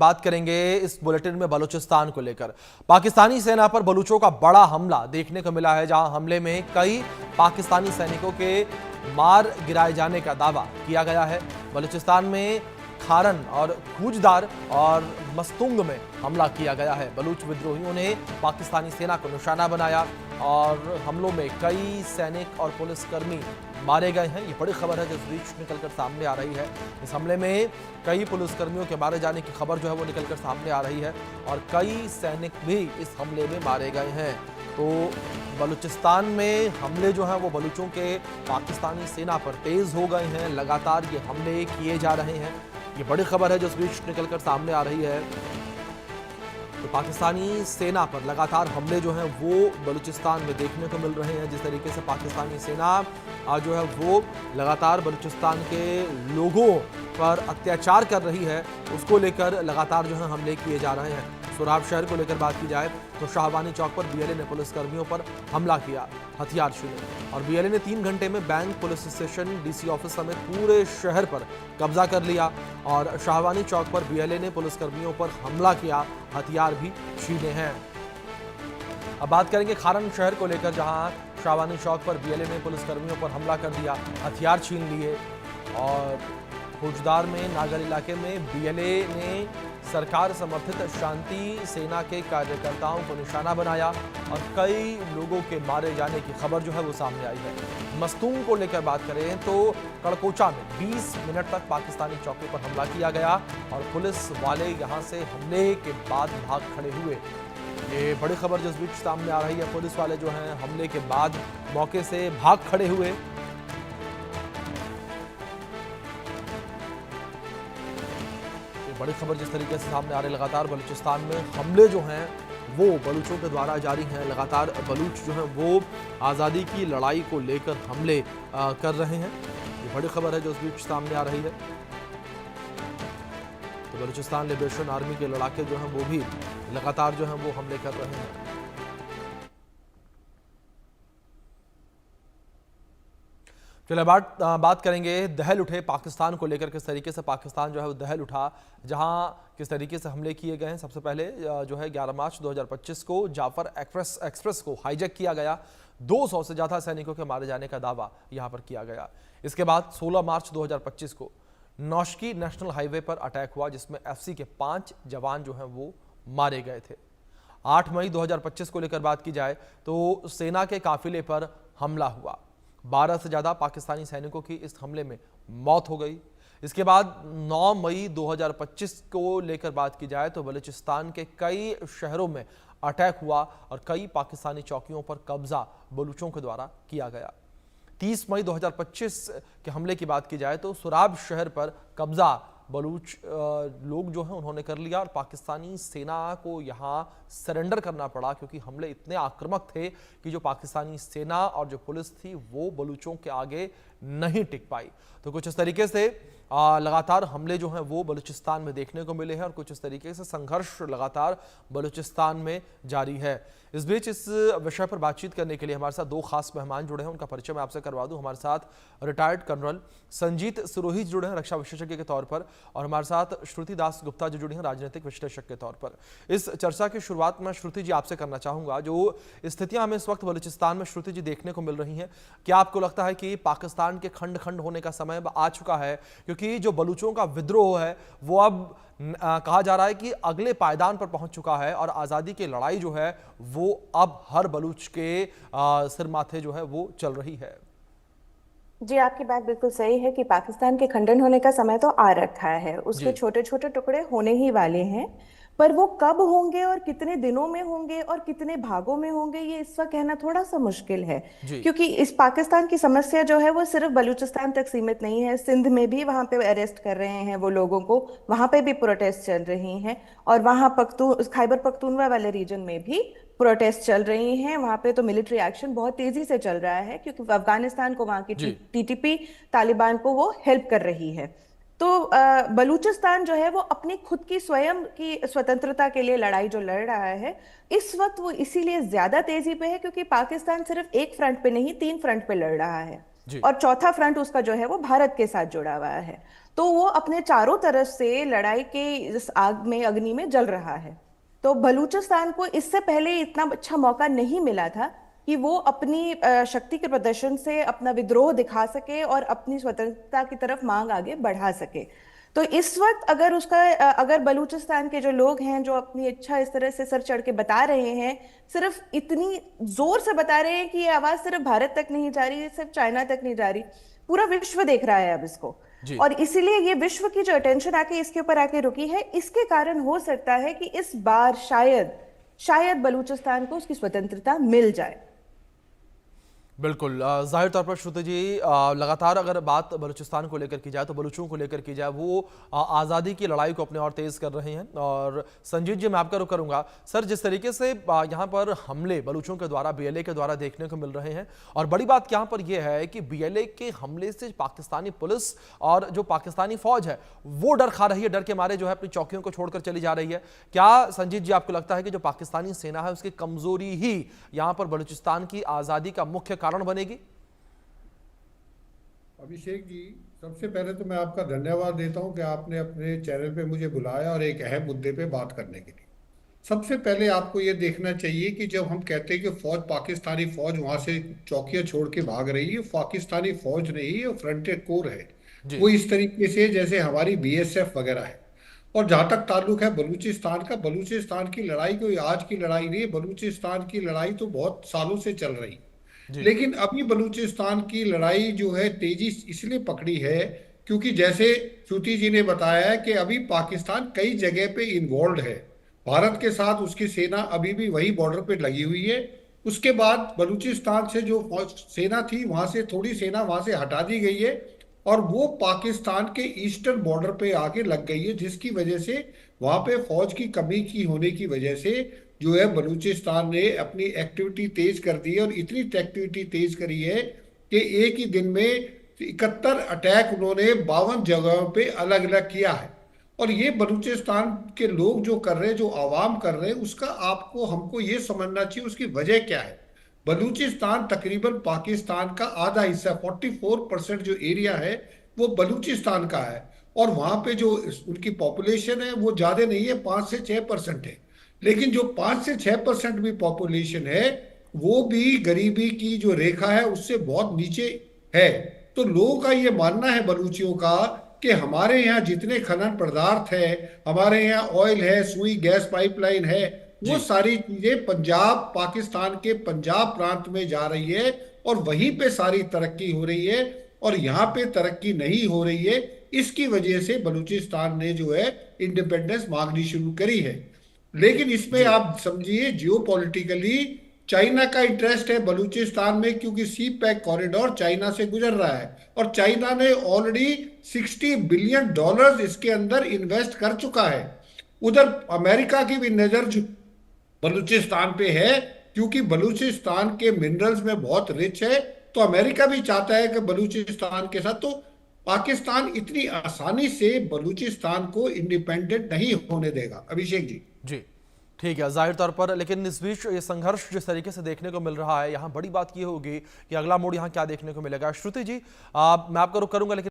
बात करेंगे इस बुलेटिन में बलूचिस्तान को लेकर। पाकिस्तानी सेना पर बलूचों का बड़ा हमला देखने को मिला है, जहां हमले में कई पाकिस्तानी सैनिकों के मार गिराए जाने का दावा किया गया है। बलूचिस्तान में खारन और खूजदार और मस्तुंग में हमला किया गया है। बलूच विद्रोहियों ने पाकिस्तानी सेना को निशाना बनाया और हमलों में कई सैनिक और पुलिसकर्मी मारे गए हैं। ये बड़ी खबर है जो इस बीच निकलकर सामने आ रही है। इस हमले में कई पुलिसकर्मियों के मारे जाने की खबर जो है वो निकलकर सामने आ रही है और कई सैनिक भी इस हमले में मारे गए हैं। तो बलूचिस्तान में हमले जो हैं वो बलूचों के पाकिस्तानी सेना पर तेज हो गए हैं। लगातार ये हमले किए जा रहे हैं। ये बड़ी खबर है जो इस बीच निकलकर सामने आ रही है। तो पाकिस्तानी सेना पर लगातार हमले जो हैं वो बलूचिस्तान में देखने को मिल रहे हैं। जिस तरीके से पाकिस्तानी सेना जो है वो लगातार बलूचिस्तान के लोगों पर अत्याचार कर रही है, उसको लेकर लगातार जो है हमले किए जा रहे हैं। सोराब शहर को लेकर बात की जाए तो शाहबानी चौक पर बीएलए ने पुलिसकर्मियों पर हमला किया, हथियार छीने, और बीएलए ने 3 घंटे में bank, police station, DC office समेत पूरे शहर पर कब्जा कर लिया। और शाहबानी चौक पर बीएलए ने पुलिसकर्मियों पर हमला किया, हथियार भी छीने हैं। अब बात करेंगे खारन शहर को लेकर, जहां शाहबानी चौक पर बीएलए ने पुलिसकर्मियों पर हमला कर दिया, हथियार छीन लिए। और फौजदार में नागर इलाके में बीएलए ने सरकार समर्थित शांति सेना के कार्यकर्ताओं को निशाना बनाया और कई लोगों के मारे जाने की खबर जो है वो सामने आई है। मस्तूम को लेकर बात करें तो कड़कोचा में 20 मिनट तक पाकिस्तानी चौकी पर हमला किया गया और पुलिस वाले यहां से हमले के बाद भाग खड़े हुए। ये बड़ी खबर जो इस बीच सामने आ रही है, पुलिस वाले जो हैं हमले के बाद मौके से भाग खड़े हुए। बड़ी खबर जिस तरीके से सामने आ रही है, लगातार बलूचिस्तान में हमले जो हैं वो बलूचों के द्वारा जारी हैं। लगातार बलूच जो हैं वो आज़ादी की लड़ाई को लेकर हमले कर रहे हैं। ये बड़ी खबर है जो इस बीच सामने आ रही है। तो बलूचिस्तान लिबरेशन आर्मी के लड़ाके जो हैं वो भी लगातार जो हैं वो हमले कर रहे हैं। चलिए बात करेंगे दहल उठे पाकिस्तान को लेकर, किस तरीके से पाकिस्तान जो है वो दहल उठा, जहां किस तरीके से हमले किए गए हैं। सबसे पहले जो है 11 मार्च 2025 को जाफर एक्सप्रेस को हाईजैक किया गया। 200 से ज़्यादा सैनिकों के मारे जाने का दावा यहां पर किया गया। इसके बाद 16 मार्च 2025 को नौशकी नेशनल हाईवे पर अटैक हुआ, जिसमें एफसी के 5 जवान जो हैं वो मारे गए थे। 8 मई 2025 को लेकर बात की जाए तो सेना के काफिले पर हमला हुआ। 12 से ज़्यादा पाकिस्तानी सैनिकों की इस हमले में मौत हो गई। इसके बाद 9 मई 2025 को लेकर बात की जाए तो बलूचिस्तान के कई शहरों में अटैक हुआ और कई पाकिस्तानी चौकियों पर कब्जा बलूचों के द्वारा किया गया। 30 मई 2025 के हमले की बात की जाए तो सोराब शहर पर कब्जा बलूच लोग जो हैं उन्होंने कर लिया और पाकिस्तानी सेना को यहाँ सरेंडर करना पड़ा, क्योंकि हमले इतने आक्रामक थे कि जो पाकिस्तानी सेना और जो पुलिस थी वो बलूचों के आगे नहीं टिक पाई। तो कुछ इस तरीके से लगातार हमले जो हैं वो बलूचिस्तान में देखने को मिले हैं और कुछ इस तरीके से संघर्ष लगातार बलूचिस्तान में जारी है। इस बीच इस विषय पर बातचीत करने के लिए हमारे साथ 2 खास मेहमान जुड़े हैं, उनका परिचय मैं आपसे करवा दूं। हमारे साथ रिटायर्ड कर्नल संजीत सिरोही जुड़े हैं रक्षा विशेषज्ञ के तौर पर, और हमारे साथ श्रुति दास गुप्ता जो जुड़ी हैं राजनीतिक विश्लेषक के तौर पर। इस चर्चा की शुरुआत मैं श्रुति जी आपसे करना चाहूंगा। जो स्थितियां हमें इस वक्त बलूचिस्तान में श्रुति जी देखने को मिल रही हैं, क्या आपको लगता है कि पाकिस्तान के खंड खंड होने का समय आ चुका है? क्योंकि जो बलूचों का विद्रोह है वो अब कहा जा रहा है कि अगले पायदान पर पहुंच चुका है और आज़ादी की लड़ाई जो है वो अब हर बलूच के सिर माथे जो है वो चल रही है। जी, आपकी बात बिल्कुल सही है कि पाकिस्तान के खंडन होने का समय तो आ रखा है। उसके छोटे छोटे टुकड़े होने ही वाले हैं, पर वो कब होंगे और कितने दिनों में होंगे और कितने भागों में होंगे ये इस वक्त कहना थोड़ा सा मुश्किल है। क्योंकि इस पाकिस्तान की समस्या जो है वो सिर्फ बलूचिस्तान तक सीमित नहीं है। सिंध में भी वहां पे अरेस्ट कर रहे हैं वो लोगों को, वहां पे भी प्रोटेस्ट चल रही हैं, और वहां खैबर पख्तूनवा वाले रीजन में भी प्रोटेस्ट चल रही हैं। वहां पे तो मिलिट्री एक्शन बहुत तेजी से चल रहा है, क्योंकि अफगानिस्तान को वहां की टीटीपी तालिबान को वो हेल्प कर रही है। तो बलूचिस्तान जो है वो अपनी खुद की स्वयं की स्वतंत्रता के लिए लड़ाई जो लड़ रहा है इस वक्त, वो इसीलिए ज्यादा तेजी पे है क्योंकि पाकिस्तान सिर्फ एक फ्रंट पे नहीं 3 फ्रंट पे लड़ रहा है, और चौथा फ्रंट उसका जो है वो भारत के साथ जुड़ा हुआ है। तो वो अपने चारों तरफ से लड़ाई के इस आग में, अग्नि में जल रहा है। तो बलूचिस्तान को इससे पहले इतना अच्छा मौका नहीं मिला था कि वो अपनी शक्ति के प्रदर्शन से अपना विद्रोह दिखा सके और अपनी स्वतंत्रता की तरफ मांग आगे बढ़ा सके। तो इस वक्त अगर अगर बलूचिस्तान के जो लोग हैं जो अपनी इच्छा इस तरह से सर चढ़ के बता रहे हैं, सिर्फ इतनी जोर से बता रहे हैं कि ये आवाज सिर्फ भारत तक नहीं जा रही, सिर्फ चाइना तक नहीं जा रही, पूरा विश्व देख रहा है अब इसको। जी। और इसीलिए ये विश्व की जो अटेंशन आके इसके ऊपर आके रुकी है, इसके कारण हो सकता है कि इस बार शायद शायद बलूचिस्तान को उसकी स्वतंत्रता मिल जाए। बिल्कुल, जाहिर तौर पर श्रुति जी, लगातार अगर बात बलूचिस्तान को लेकर की जाए तो बलूचों को लेकर की जाए, वो आज़ादी की लड़ाई को अपने और तेज़ कर रहे हैं। और संजीत जी, मैं आपका रुख करूंगा। सर, जिस तरीके से यहाँ पर हमले बलूचों के द्वारा, बीएलए के द्वारा देखने को मिल रहे हैं, और बड़ी बात यहाँ पर यह है कि बीएलए के हमले से पाकिस्तानी पुलिस और जो पाकिस्तानी फौज है वो डर खा रही है, डर के मारे जो है अपनी चौकियों को छोड़कर चली जा रही है। क्या संजीत जी आपको लगता है कि जो पाकिस्तानी सेना है उसकी कमजोरी ही यहाँ पर बलूचिस्तान की आज़ादी का मुख्य कारण बनेगी? अभिषेक जी, सबसे पहले तो मैं आपका धन्यवाद देता हूं कि आपने अपने चैनल पे मुझे बुलाया और एक अहम मुद्दे पे बात करने के लिए। सबसे पहले आपको ये देखना चाहिए कि जब हम कहते हैं कि फौज, पाकिस्तानी फौज वहां से चौकियां छोड़ के भाग रही है, पाकिस्तानी फौज नहीं है, फ्रंटियर कोर है। जी। वो इस तरीके से जैसे हमारी बीएसएफ वगैरह है। और जहां तक ताल्लुक है बलूचिस्तान का, बलूचिस्तान की लड़ाई कोई आज की लड़ाई नहीं है। बलूचिस्तान की लड़ाई तो बहुत सालों से चल रही है। जी। लेकिन अभी बलूचिस्तान की लड़ाई जो है तेजी इसलिए पकड़ी है क्योंकि जैसे श्रुति जी ने बताया है कि अभी पाकिस्तान कई जगह पे इन्वॉल्व है। भारत के साथ उसकी सेना अभी भी वही बॉर्डर पे लगी हुई है। उसके बाद बलूचिस्तान से जो सेना थी वहां से थोड़ी सेना वहां से हटा दी गई है और वो पाकिस्तान के ईस्टर्न बॉर्डर पे आके लग गई है, जिसकी वजह से वहां पे फौज की कमी की होने की वजह से जो है बलूचिस्तान ने अपनी एक्टिविटी तेज कर दी है। और इतनी एक्टिविटी तेज करी है कि एक ही दिन में 71 अटैक उन्होंने 52 जगहों पे अलग अलग किया है। और ये बलूचिस्तान के लोग जो कर रहे हैं, जो आवाम कर रहे हैं, उसका आपको हमको ये समझना चाहिए उसकी वजह क्या है। बलूचिस्तान तकरीबन पाकिस्तान का आधा हिस्सा, 44% जो एरिया है वो बलूचिस्तान का है। और वहां पे जो उनकी पॉपुलेशन है वो ज्यादा नहीं है, 5 से 6% है। लेकिन जो 5 से 6% भी पॉपुलेशन है वो भी गरीबी की जो रेखा है उससे बहुत नीचे है। तो लोगों का ये मानना है बलूचियों का कि हमारे यहाँ जितने खनन पदार्थ है, हमारे यहाँ ऑयल है, सुई गैस पाइपलाइन है, वो जी। सारी चीजें पंजाब, पाकिस्तान के पंजाब प्रांत में जा रही है और वहीं पे सारी तरक्की हो रही है और यहाँ पे तरक्की नहीं हो रही है। इसकी वजह से बलूचिस्तान ने जो है इंडिपेंडेंस मांगनी शुरू करी है। लेकिन इसमें जी। आप समझिए जियो पॉलिटिकली चाइना का इंटरेस्ट है बलूचिस्तान में, क्योंकि सी पैक कॉरिडोर चाइना से गुजर रहा है और चाइना ने ऑलरेडी $60 बिलियन इसके अंदर इन्वेस्ट कर चुका है। उधर अमेरिका की भी नजर बलूचिस्तान पे है क्योंकि बलूचिस्तान के मिनरल्स में बहुत रिच है। तो अमेरिका भी चाहता है कि बलूचिस्तान के साथ, तो पाकिस्तान इतनी आसानी से बलूचिस्तान को इंडिपेंडेंट नहीं होने देगा। अभिषेक जी। जी, ठीक है, जाहिर तौर पर। लेकिन इस बीच ये संघर्ष जिस तरीके से देखने को मिल रहा है, यहाँ बड़ी बात ये होगी कि अगला मोड़ यहाँ क्या देखने को मिलेगा। श्रुति जी, मैं आपका रुख करूंगा, लेकिन